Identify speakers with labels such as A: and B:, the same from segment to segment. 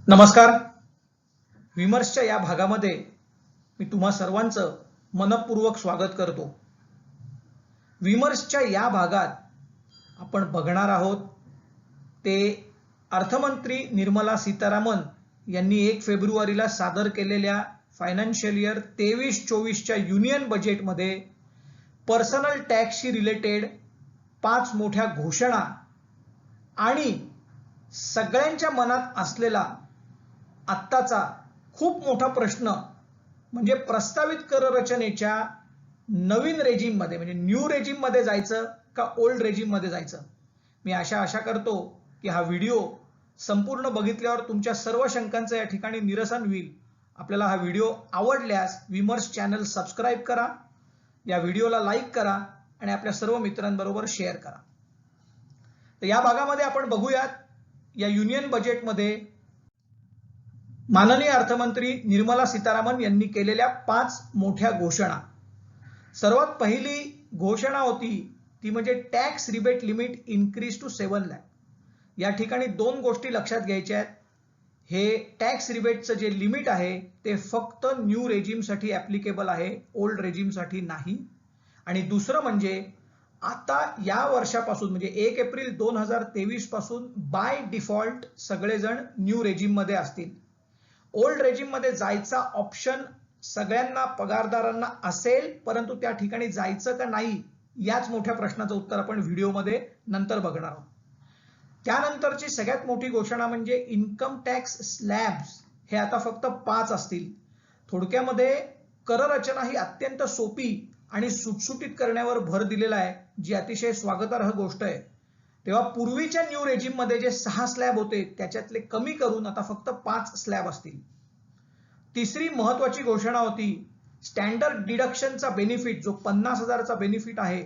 A: नमस्कार. विमर्शच्या या भागामध्ये मी तुम्हा सर्वांचं मनपूर्वक स्वागत करतो. विमर्शच्या या भागात आपण बघणार आहोत ते अर्थमंत्री निर्मला सीतारामन यांनी 1 फेब्रुवारीला सादर केलेल्या फायनान्शियल इयर 23-24च्या युनियन बजेटमध्ये पर्सनल टॅक्सशी रिलेटेड 5 मोठ्या घोषणा आणि सगळ्यांच्या मनात असलेला आत्ताचा खूप मोठा प्रश्न म्हणजे प्रस्तावित कर रचनेच्या नवीन रेजिम मध्ये म्हणजे न्यू रेजिम मध्ये जायचं का ओल्ड रेजिम मध्ये जायचं. मी आशा करतो की हा व्हिडिओ संपूर्ण बघितल्यावर तुमच्या सर्व शंकांचं या ठिकाणी निरसन होईल. आपल्याला हा व्हिडिओ आवडल्यास विमर्श चॅनल सबस्क्राइब करा, या व्हिडिओला लाईक करा आणि आपल्या सर्व मित्रांबरोबर शेअर करा. तर या भागामध्ये आपण बघूयात या युनियन बजेटमध्ये माननीय अर्थमंत्री निर्मला सीतारामन यांनी केलेल्या 5 मोठ्या घोषणा. सर्वात पहिली घोषणा होती ती म्हणजे tax rebate limit increase to 7 lakh. या ठिकाणी 2 गोष्टी लक्षात घ्यायच्या आहेत. हे टॅक्स रिबेटचं जे लिमिट आहे ते फक्त न्यू रेजिमसाठी ऍप्लिकेबल आहे, ओल्ड रेजिमसाठी नाही. आणि दुसरं म्हणजे आता या वर्षापासून म्हणजे 1 एप्रिल 2023 पासून बाय डिफॉल्ट सगळेजण न्यू रेजिम मध्ये असतील. ओल्ड रेजिम मध्ये जायचा ऑप्शन सगळ्यांना पगारदारांना असेल, परंतु त्या ठिकाणी जायचं का नाही याच मोठ्या प्रश्नाचं उत्तर आपण व्हिडिओमध्ये नंतर बघणार आहोत. त्यानंतरची सगळ्यात मोठी घोषणा म्हणजे इन्कम टॅक्स स्लॅब्स हे आता फक्त 5 असतील. थोडक्यामध्ये कर रचना ही अत्यंत सोपी आणि सुटसुटीत करण्यावर भर दिलेला आहे, जी अतिशय स्वागतार्ह गोष्ट आहे. तेव्हा पूर्वीच्या न्यू रेजिम मध्ये जे 6 स्लॅब होते त्याच्यातले कमी करून आता फक्त 5 स्लॅब असतील. तिसरी महत्वाची घोषणा होती स्टँडर्ड डिडक्शनचा बेनिफिट जो 50,000चा बेनिफिट आहे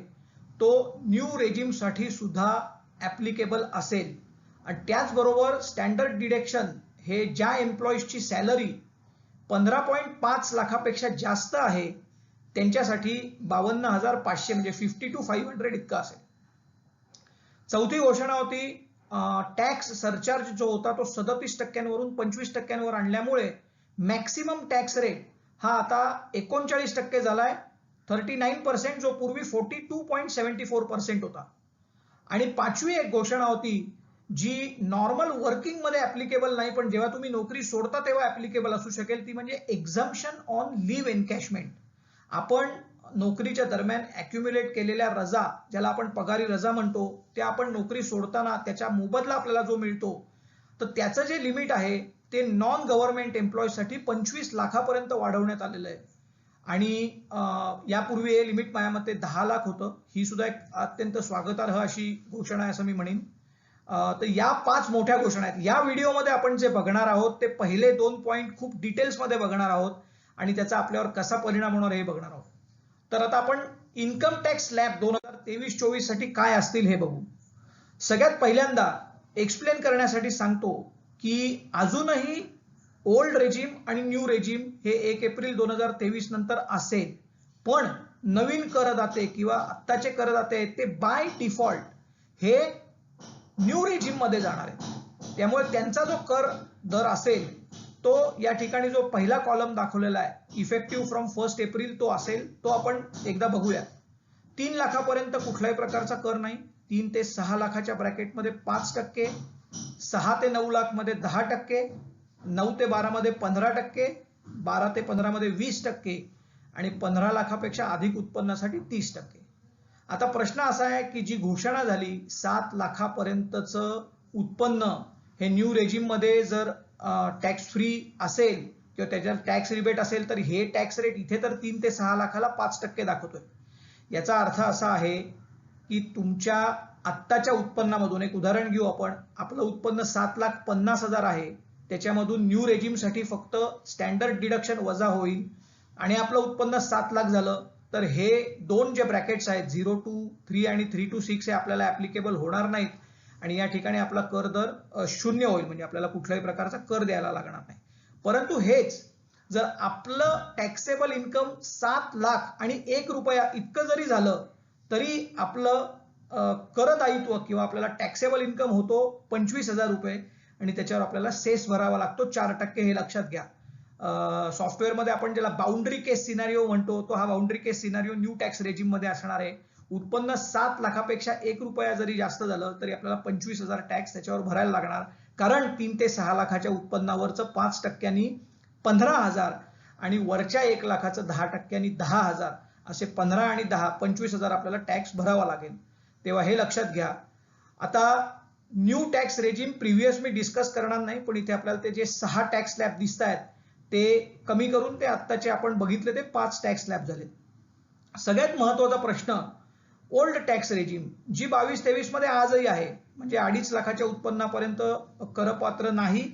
A: तो न्यू रेजिम साठी सुद्धा ऍप्लिकेबल असेल. आणि त्याचबरोबर स्टँडर्ड डिडक्शन हे ज्या एम्प्लॉईजची सॅलरी 15.5 लाखापेक्षा जास्त आहे त्यांच्यासाठी 52,500 म्हणजे 50 to 500 इतका असेल. चौथी घोषणा होती टॅक्स सरचार्ज जो होता तो 37% 25% आणल्यामुळे मॅक्सिमम टॅक्स रेट हा आता 39% झालाय, 39% जो पूर्वी 42.74% होता. आणि पाचवी एक घोषणा होती जी नॉर्मल वर्किंग मध्ये ऍप्लिकेबल नाही पण जेव्हा तुम्ही नोकरी सोडता तेव्हा ऍप्लिकेबल असू शकेल, ती म्हणजे एक्झम्पशन ऑन लिव्ह एनकॅशमेंट. आपण नोकरीच्या दरम्यान अॅक्युम्युलेट केलेल्या रजा ज्याला आपण पगारी रजा म्हणतो त्या आपण नोकरी सोडताना त्याच्या मोबदला आपल्याला जो मिळतो तर त्याचं जे लिमिट आहे ते नॉन गव्हर्नमेंट एम्प्लॉईजसाठी 25 लाखापर्यंत वाढवण्यात आलेलं आहे. आणि यापूर्वी हे लिमिट माझ्या मते 10 लाख होतं. ही सुद्धा एक अत्यंत स्वागतार्ह अशी घोषणा आहे असं मी म्हणेन. तर या 5 मोठ्या घोषणा आहेत. या व्हिडिओमध्ये आपण जे बघणार आहोत ते पहिले 2 पॉइंट खूप डिटेल्स मध्ये बघणार आहोत आणि त्याचा आपल्यावर कसा परिणाम होणार हे बघणार आहोत. तर आता आपण इन्कम टॅक्स स्लॅब 2023-24 साठी काय असतील हे बघू. सगळ्यात पहिल्यांदा एक्सप्लेन करण्यासाठी सांगतो की अजूनही ओल्ड रेजिम आणि न्यू रेजिम हे 1 एप्रिल 2023 नंतर असेल, पण नवीन करदाते किंवा आत्ताचे करदाते आहेत ते बाय डिफॉल्ट हे न्यू रेजिम मध्ये जाणार आहेत. त्यामुळे त्यांचा जो कर दर असेल तो या ठिकाणी जो पहिला कॉलम दाखवलेला आहे इफेक्टिव्ह फ्रॉम 1 एप्रिल तो असेल. तो आपण एकदा बघूया. 3 लाखापर्यंत कुठल्याही प्रकारचा कर नाही. 3 ते 6 लाखाच्या ब्रॅकेटमध्ये 5%, 6 ते 9 लाख मध्ये 10%, 9 ते 12 मध्ये 15%, 12 ते 15 मध्ये 20% आणि 15 लाखापेक्षा अधिक उत्पन्नासाठी 30%. आता प्रश्न असा आहे की जी घोषणा झाली 7 लाखापर्यंतचं उत्पन्न हे न्यू रेजिम मध्ये जर टॅक्स फ्री असेल किंवा त्याच्यात टॅक्स रिबेट असेल तर हे टॅक्स रेट इथे तर 3 ते 6 लाखाला 5% दाखवतोय. याचा अर्थ असा आहे की तुमच्या आत्ताच्या उत्पन्नामधून एक उदाहरण घेऊ आपण. आपलं उत्पन्न 7,50,000 आहे, त्याच्यामधून न्यू रेजिम साठी फक्त स्टँडर्ड डिडक्शन वजा होईल आणि आपलं उत्पन्न 7 लाख झालं तर हे 2 जे ब्रॅकेट्स आहेत 0 to 3 आणि 3 to 6 हे आपल्याला ऍप्लिकेबल होणार नाहीत आणि या ठिकाणी आपला कर दर 0 होईल, म्हणजे आपल्याला कुठल्याही प्रकारचा कर द्यायला लागणार नाही. परंतु हेच जर आपलं टॅक्सेबल इन्कम 7 लाख आणि 1 रुपया इतकं जरी झालं तरी आपलं करदायित्व किंवा आपल्याला टॅक्सेबल इन्कम होतो 25,000 रुपये आणि त्याच्यावर आपल्याला सेस भरावा लागतो 4%, हे लक्षात घ्या. सॉफ्टवेअरमध्ये आपण ज्याला बाउंड्री केस सिनारिओ म्हणतो, तो हा बाउंड्री केस सिनारिओ न्यू टॅक्स रेजिम मध्ये असणार आहे. उत्पन्न 7 लाखापेक्षा 1 रुपया जरी जास्त झालं तरी आपल्याला 25,000 टॅक्स त्याच्यावर भरायला लागणार, कारण 3 ते 6 लाखाच्या उत्पन्नावरचं 5%नी 15,000 आणि वरच्या 1 लाखाचं 10%नी 10,000, असे 15 आणि 10 25,000 आपल्याला टॅक्स भरावा लागेल. तेव्हा हे लक्षात घ्या. आता न्यू टॅक्स रेजिम प्रिव्हियस मी डिस्कस करणार नाही, पण इथे आपल्याला ते जे 6 टॅक्स स्लॅब दिसत आहेत ते कमी करून ते आत्ताचे आपण बघितले ते 5 टॅक्स स्लॅब झाले. सगळ्यात महत्वाचा प्रश्न, ओल्ड टॅक्स रेजिम जी 22-23 मध्ये आजही आहे, म्हणजे 2.5 लाखाच्या उत्पन्नापर्यंत करपात्र नाही,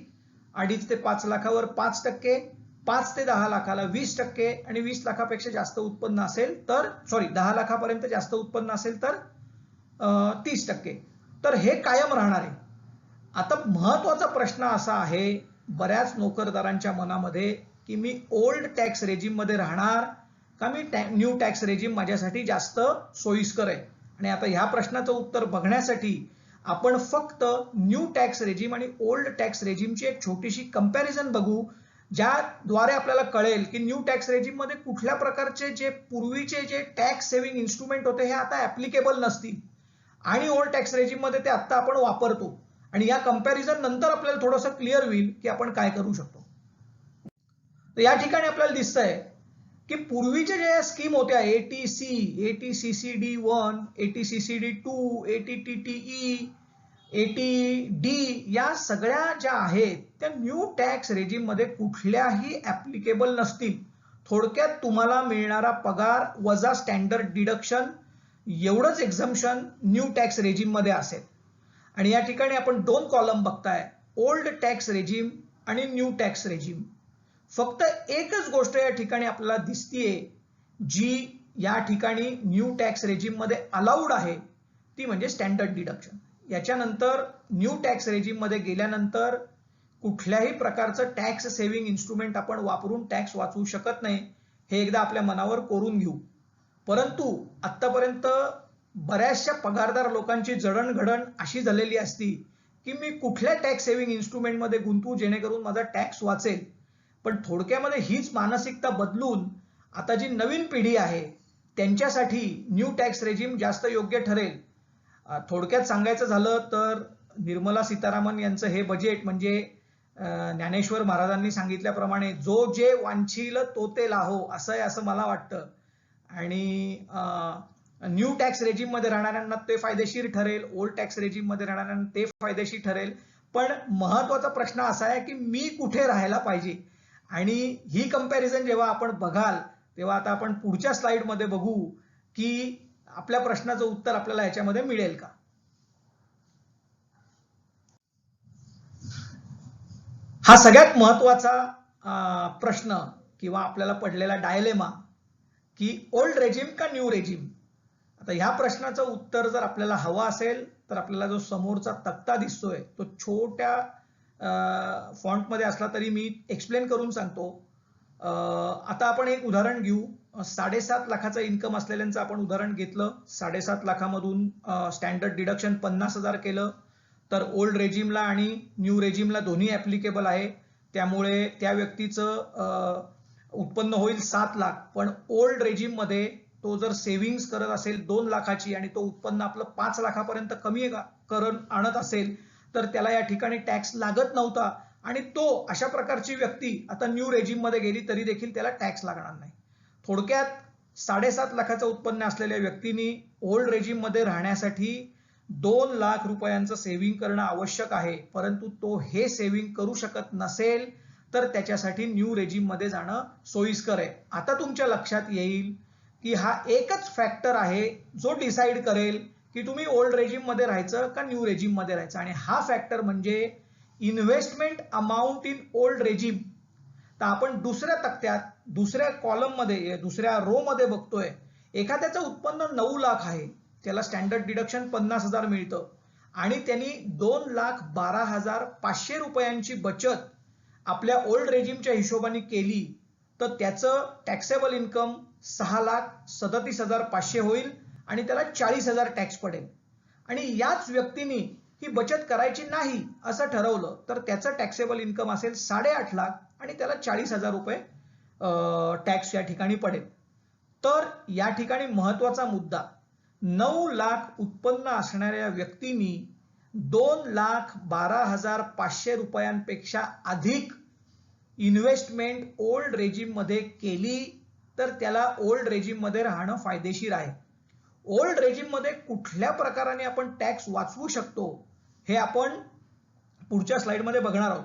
A: 2.5 ते 5 लाखावर 5%, 5 ते 10 लाखाला 20% आणि 20 लाखापेक्षा जास्त उत्पन्न असेल तर 10 लाखापर्यंत जास्त उत्पन्न असेल तर 30%. तर हे कायम राहणार आहे. आता महत्वाचा प्रश्न असा आहे बऱ्याच नोकरदारांच्या मनामध्ये की मी ओल्ड टॅक्स रेजिम मध्ये राहणार का मी न्यू टॅक्स रेजिम माझ्यासाठी जास्त सोयीस्कर आहे. आणि आता ह्या प्रश्नाचं उत्तर बघण्यासाठी आपण फक्त न्यू टॅक्स रेजिम आणि ओल्ड टॅक्स रेजिमची एक छोटीशी कंपॅरिझन बघू, ज्याद्वारे आपल्याला कळेल की न्यू टॅक्स रेजिम मध्ये कुठल्या प्रकारचे जे पूर्वीचे जे टॅक्स सेव्हिंग इन्स्ट्रुमेंट होते हे आता ऍप्लिकेबल नसतील आणि ओल्ड टॅक्स रेजिम मध्ये ते आता आपण वापरतो. आणि या कंपॅरिझन नंतर आपल्याला थोडंसं क्लिअर होईल की आपण काय करू शकतो. तर या ठिकाणी आपल्याला दिसतंय की पूर्वीच्या ज्या स्कीम होत्या ATC, ATCCD1, ATCCD2, ATTTE, ATD, या सगळ्या ज्या आहेत त्या न्यू टॅक्स रेजिम मध्ये कुठल्याही ऍप्लिकेबल नसतील. थोडक्यात तुम्हाला मिळणारा पगार वजा स्टँडर्ड डिडक्शन एवढंच एक्झम्पशन न्यू टॅक्स रेजिम मध्ये असेल. आणि या ठिकाणी आपण 2 कॉलम बघताय, ओल्ड टॅक्स रेजिम आणि न्यू टॅक्स रेजिम. फक्त एकच गोष्ट या ठिकाणी आपल्याला दिसतीये जी या ठिकाणी न्यू टॅक्स रेजिम मध्ये अलाउड आहे, ती म्हणजे स्टँडर्ड डिडक्शन. याच्यानंतर न्यू टॅक्स रेजिम मध्ये गेल्यानंतर कुठल्याही प्रकारचं टॅक्स सेव्हिंग इन्स्ट्रुमेंट आपण वापरून टॅक्स वाचवू शकत नाही, हे एकदा आपल्या मनावर कोरून घेऊ. परंतु आतापर्यंत बऱ्याचशा पगारदार लोकांची जडणघडण अशी झालेली असती की मी कुठल्या टॅक्स सेव्हिंग इन्स्ट्रुमेंट मध्ये गुंतवू जेणेकरून माझा टॅक्स वाचेल. पण थोडक्यामध्ये हीच मानसिकता बदलून आता जी नवीन पिढी आहे त्यांच्यासाठी न्यू टॅक्स रेजिम जास्त योग्य ठरेल. थोडक्यात सांगायचं झालं तर निर्मला सीतारामन यांचं हे बजेट म्हणजे ज्ञानेश्वर महाराजांनी सांगितल्याप्रमाणे जो जे वांछील तो ते लाहो असं आहे, असं मला वाटतं. आणि न्यू टॅक्स रेजिम मध्ये राहणाऱ्यांना ते फायदेशीर ठरेल, ओल्ड टॅक्स रेजिम मध्ये राहणाऱ्यांना ते फायदेशीर ठरेल. पण महत्वाचा प्रश्न असा आहे की मी कुठे राहायला पाहिजे. आणि ही कंपॅरिझन जेव्हा आपण बघाल तेव्हा आता आपण पुढच्या स्लाइड मध्ये बघू की आपल्या प्रश्नाचं उत्तर आपल्याला याच्यामध्ये मिळेल का. हा सगळ्यात महत्वाचा प्रश्न किंवा आपल्याला पडलेला डायलेमा की ओल्ड रेजिम का न्यू रेजिम. आता ह्या प्रश्नाचं उत्तर जर आपल्याला हवं असेल तर आपल्याला जो समोरचा तक्ता दिसतोय तो छोट्या फॉन्टमध्ये असला तरी मी एक्सप्लेन करून सांगतो. आता आपण एक उदाहरण घेऊ. 7.5 लाखाचा इन्कम असलेल्यांचं आपण उदाहरण घेतलं. 7.5 लाखामधून स्टँडर्ड डिडक्शन 50,000 केलं तर ओल्ड रेजिमला आणि न्यू रेजिमला दोन्ही ऍप्लिकेबल आहे. त्यामुळे त्या व्यक्तीचं उत्पन्न होईल 7 लाख. पण ओल्ड रेजिम मध्ये तो जर सेव्हिंग्स करत असेल 2 लाखाची आणि तो उत्पन्न आपलं 5 लाखापर्यंत कमी करून आणत असेल तर त्याला या ठिकाणी टॅक्स लागत नव्हता. आणि तो अशा प्रकारची व्यक्ती आता न्यू रेजिम मध्ये गेली तरी देखील त्याला टॅक्स लागणार नाही. थोडक्यात 7.5 लाखाचं उत्पन्न असलेल्या व्यक्तींनी ओल्ड रेजिम मध्ये राहण्यासाठी 2 लाख रुपयांचं सेव्हिंग करणं आवश्यक आहे. परंतु तो हे सेव्हिंग करू शकत नसेल तर त्याच्यासाठी न्यू रेजिम मध्ये जाणं सोयीस्कर आहे. आता तुमच्या लक्षात येईल की हा एकच फॅक्टर आहे जो डिसाइड करेल की तुम्ही ओल्ड रेजिम मध्ये राहायचं का न्यू रेजिम मध्ये राहायचं. आणि हा फॅक्टर म्हणजे investment amount in old regime. तर आपण दुसऱ्या तक्त्यात दुसऱ्या कॉलम मध्ये दुसऱ्या रो मध्ये बघतोय एखाद्याचं उत्पन्न 9 लाख आहे, त्याला स्टँडर्ड डिडक्शन 50,000 मिळतं आणि त्यांनी 2,12,500 रुपयांची बचत आपल्या ओल्ड रेजिमच्या हिशोबाने केली तर त्याचं टॅक्सेबल इन्कम 6,37,500 होईल आणि त्याला 40,000 टॅक्स पडेल. आणि याच व्यक्तीने ही बचत करायची नाही असं ठरवलं तर त्याचं टॅक्सेबल इन्कम असेल 8.5 लाख आणि त्याला 40,000 रुपये टॅक्स या ठिकाणी पडेल. तर या ठिकाणी महत्वाचा मुद्दा, 9 लाख उत्पन्न असणाऱ्या व्यक्तींनी 2,12,500 रुपयांपेक्षा अधिक इन्व्हेस्टमेंट ओल्ड रेजिम मध्ये केली तर त्याला ओल्ड रेजिम मध्ये राहणं फायदेशीर आहे. ओल्ड रेजिम मध्ये कुठल्या प्रकाराने आपण टॅक्स वाचवू शकतो हे आपण पुढच्या स्लाइडमध्ये बघणार आहोत.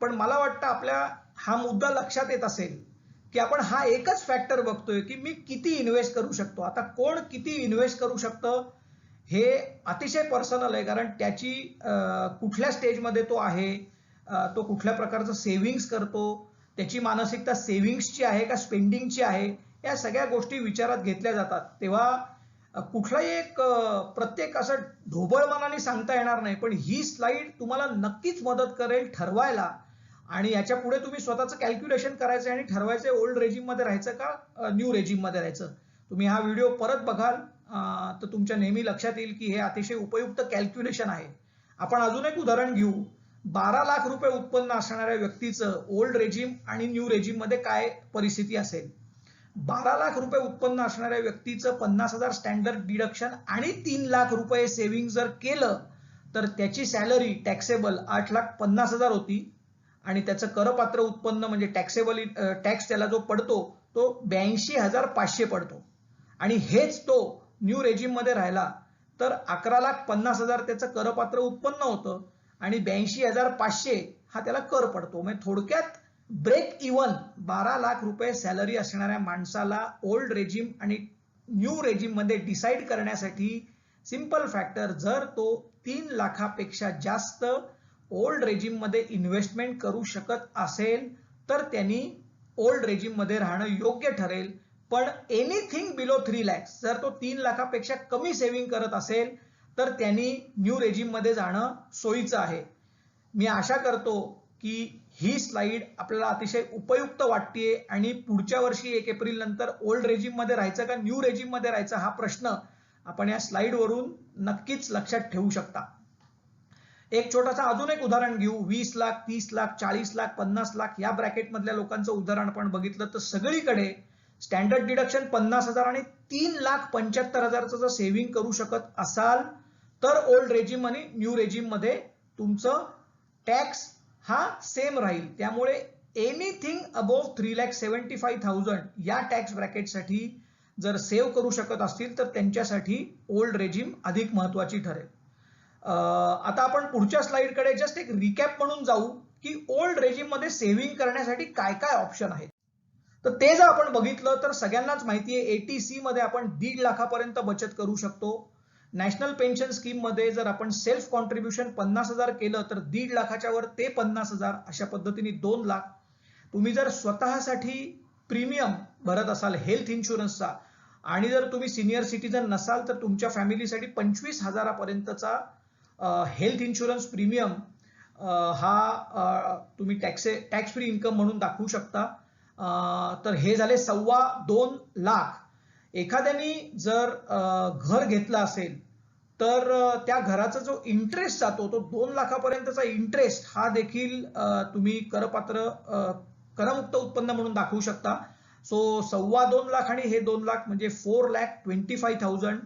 A: पण मला वाटतं आपल्या हा मुद्दा लक्षात येत असेल की आपण हा एकच फॅक्टर बघतोय की मी किती इन्व्हेस्ट करू शकतो. आता कोण किती इन्व्हेस्ट करू शकतं हे अतिशय पर्सनल आहे, कारण त्याची कुठल्या स्टेजमध्ये तो आहे, तो कुठल्या प्रकारचं सेव्हिंग्स करतो, त्याची मानसिकता सेव्हिंग्सची आहे का स्पेंडिंगची आहे, या सगळ्या गोष्टी विचारात घेतल्या जातात. तेव्हा कुठलाही एक प्रत्येक असं ढोबळ मनाने सांगता येणार नाही, पण ही स्लाइड तुम्हाला नक्कीच मदत करेल ठरवायला आणि याच्या पुढे तुम्ही स्वतःचं कॅल्क्युलेशन करायचं आणि ठरवायचं ओल्ड रेजिम मध्ये राहायचं का न्यू रेजिम मध्ये राहायचं. तुम्ही हा व्हिडिओ परत बघाल तर तुमच्या नेहमी लक्षात येईल की हे अतिशय उपयुक्त कॅल्क्युलेशन आहे. आपण अजून एक उदाहरण घेऊ. 12 लाख रुपये उत्पन्न असणाऱ्या व्यक्तीचं ओल्ड रेजिम आणि न्यू रेजिम मध्ये काय परिस्थिती असेल. 12 लाख रुपये उत्पन्न असणाऱ्या व्यक्तीचं 50,000 स्टँडर्ड डिडक्शन आणि 3 लाख रुपये सेव्हिंग जर केलं तर त्याची सॅलरी टॅक्सेबल 8,50,000 होती आणि त्याचं करपात्र उत्पन्न म्हणजे टॅक्सेबल टॅक्स त्याला जो पडतो तो 82,500 पडतो. आणि हेच तो न्यू रेजिम मध्ये राहिला तर 11,50,000 त्याचं करपात्र उत्पन्न होतं आणि 82,500 हा त्याला कर पडतो. म्हणजे थोडक्यात ब्रेक इव्हन 12 लाख रुपये सॅलरी असणाऱ्या माणसाला ओल्ड रेजिम आणि न्यू रेजिम मध्ये डिसाइड करण्यासाठी सिंपल फॅक्टर, जर तो 3 लाखापेक्षा जास्त ओल्ड रेजिम मध्ये इन्व्हेस्टमेंट करू शकत असेल तर त्यांनी ओल्ड रेजिम मध्ये राहणं योग्य ठरेल. पण एनिथिंग बिलो 3 lakhs, जर तो 3 लाखापेक्षा कमी सेव्हिंग करत असेल तर त्यांनी न्यू रेजिम मध्ये जाणं सोयीचं आहे. मी आशा करतो की ही स्लाइड आपल्याला अतिशय उपयुक्त वाटतेय आणि पुढच्या वर्षी 1 एप्रिल नंतर ओल्ड रेजिम मध्ये राहायचं का न्यू रेजिम मध्ये राहायचं हा प्रश्न आपण या स्लाइड वरून नक्कीच लक्षात ठेवू शकता. एक छोटासा अजून एक उदाहरण घेऊ. 20 लाख, 30 लाख, 40 लाख, 50 लाख या ब्रॅकेट मधल्या लोकांचं उदाहरण आपण बघितलं तर सगळीकडे स्टँडर्ड डिडक्शन 50,000 आणि 3,75,000 जर सेव्हिंग करू शकत असाल तर ओल्ड रेजिम आणि न्यू रेजिम मध्ये तुमचं टॅक्स हा सेम राहील. त्यामुळे एनिथिंग अबोव्ह 3,75,000 या टॅक्स ब्रॅकेटसाठी जर सेव्ह करू शकत असतील तर त्यांच्यासाठी ओल्ड रेजिम अधिक महत्वाची ठरेल. आता आपण पुढच्या स्लाइडकडे जस्ट एक रिकॅप म्हणून जाऊ की ओल्ड रेजिम मध्ये सेव्हिंग करण्यासाठी काय काय ऑप्शन आहेत. तर ते जर आपण बघितलं तर सगळ्यांनाच माहिती आहे एटीसी मध्ये आपण 1.5 लाखापर्यंत बचत करू शकतो. नॅशनल पेन्शन स्कीम मध्ये जर आपण सेल्फ कॉन्ट्रीब्युशन 50,000 केलं तर 1.5 लाखाच्या वर ते 50,000, अशा पद्धतीने 2 लाख. तुम्ही जर स्वतःसाठी प्रीमियम भरत असाल हेल्थ इन्शुरन्सचा आणि जर तुम्ही सिनियर सिटीजन नसाल तर तुमच्या फॅमिलीसाठी 25,000 पर्यंतचा हेल्थ इन्शुरन्स प्रीमियम हा तुम्ही टॅक्स फ्री इन्कम म्हणून दाखवू शकता. तर हे झाले 2.25 लाख. एखाद्याने जर घर घेतलं असेल तर त्या घराचा जो इंटरेस्ट जातो तो 2 लाखापर्यंतचा इंटरेस्ट हा देखील तुम्ही करपात्र करमुक्त उत्पन्न म्हणून दाखवू शकता. सो 2.25 लाख आणि हे 2 लाख म्हणजे 4,25,000.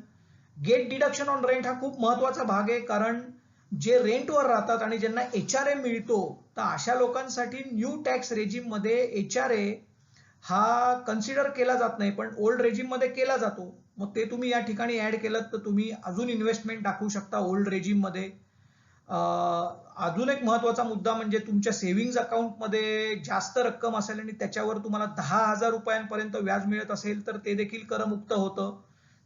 A: गेट डिडक्शन ऑन रेंट हा खूप महत्वाचा भाग आहे, कारण जे रेंटवर राहतात आणि ज्यांना HRA मिळतो तर अशा लोकांसाठी न्यू टॅक्स रेजिम मध्ये HRA हा कन्सिडर केला जात नाही, पण ओल्ड रेजिम मध्ये केला जातो. मग ते तुम्ही या ठिकाणी ऍड केलं तर तुम्ही अजून इन्व्हेस्टमेंट दाखवू शकता ओल्ड रेजिम मध्ये. अजून एक महत्वाचा मुद्दा म्हणजे तुमच्या सेव्हिंग्ज अकाउंट मध्ये जास्त रक्कम असेल आणि त्याच्यावर तुम्हाला 10,000 रुपयांपर्यंत व्याज मिळत असेल तर ते देखील करमुक्त होतं.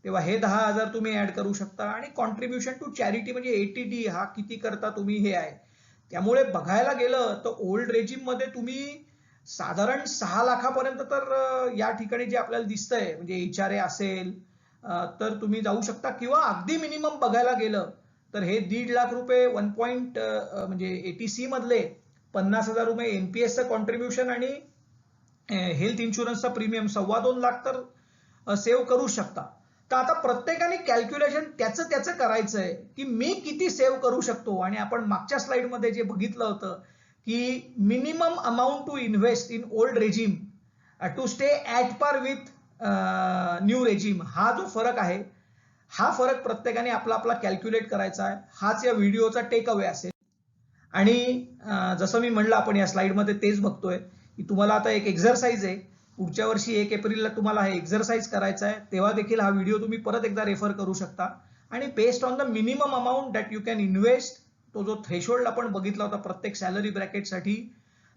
A: तेव्हा हे 10,000 तुम्ही ऍड करू शकता. आणि कॉन्ट्रीब्युशन टू चॅरिटी म्हणजे ATD हा किती करता तुम्ही हे आहे. त्यामुळे बघायला गेलं तर ओल्ड रेजिम मध्ये तुम्ही साधारण 6 लाखापर्यंत तर या ठिकाणी जे आपल्याला दिसतंय म्हणजे HRA असेल तर तुम्ही जाऊ शकता, किंवा अगदी मिनिमम बघायला गेलं तर हे 1.5 लाख रुपये 1 पॉइंट म्हणजे ATC मधले 50,000 रुपये NPSचं कॉन्ट्रीब्युशन आणि हेल्थ इन्शुरन्सचा प्रीमियम 2.25 लाख तर सेव्ह करू शकता. तर आता प्रत्येकाने कॅल्क्युलेशन त्याचं करायचं आहे की मी किती सेव्ह करू शकतो. आणि आपण मागच्या स्लाइडमध्ये जे बघितलं होतं की minimum amount to invest in old regime to stay at par with new regime, हा जो फरक आहे हा फरक प्रत्येकाने आपला आपला कॅल्क्युलेट करायचा आहे. हाच या व्हिडिओचा टेक अवे असेल. आणि जसं मी म्हणलं आपण या स्लाइडमध्ये तेच बघतोय की तुम्हाला आता एक एक्झरसाइज आहे, पुढच्या वर्षी 1 एप्रिलला तुम्हाला हा एक्झरसाइज करायचा आहे, तेव्हा देखील हा व्हिडिओ तुम्ही परत एकदा रेफर करू शकता. आणि based on the minimum amount that you can invest, तो जो थ्रेशोल्ड आपण बघितला होता प्रत्येक सॅलरी ब्रॅकेटसाठी,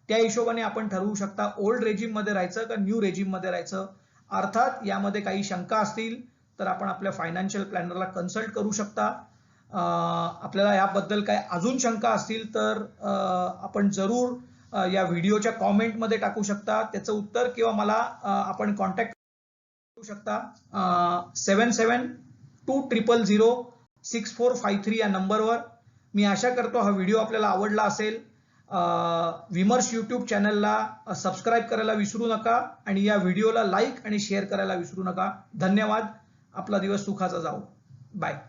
A: त्या हिशोबाने आपण ठरवू शकता ओल्ड रेजिम मध्ये राहायचं का न्यू रेजिम मध्ये राहायचं. अर्थात यामध्ये काही शंका असतील तर आपण आपल्या फायनान्शियल प्लॅनरला कन्सल्ट करू शकता. आपल्याला याबद्दल काय अजून शंका असतील तर आपण जरूर या व्हिडिओच्या कॉमेंटमध्ये टाकू शकता त्याचं उत्तर, किंवा मला आपण कॉन्टॅक्ट करू शकता 7720006453 या नंबरवर. मी आशा करतो हा व्हिडिओ आपल्याला आवडला असेल. विमर्श यूट्यूब चॅनलला सबस्क्राईब करायला विसरू नका आणि या व्हिडिओला लाईक आणि शेअर करायला विसरू नका. धन्यवाद. आपला दिवस सुखाचा जाओ. बाय.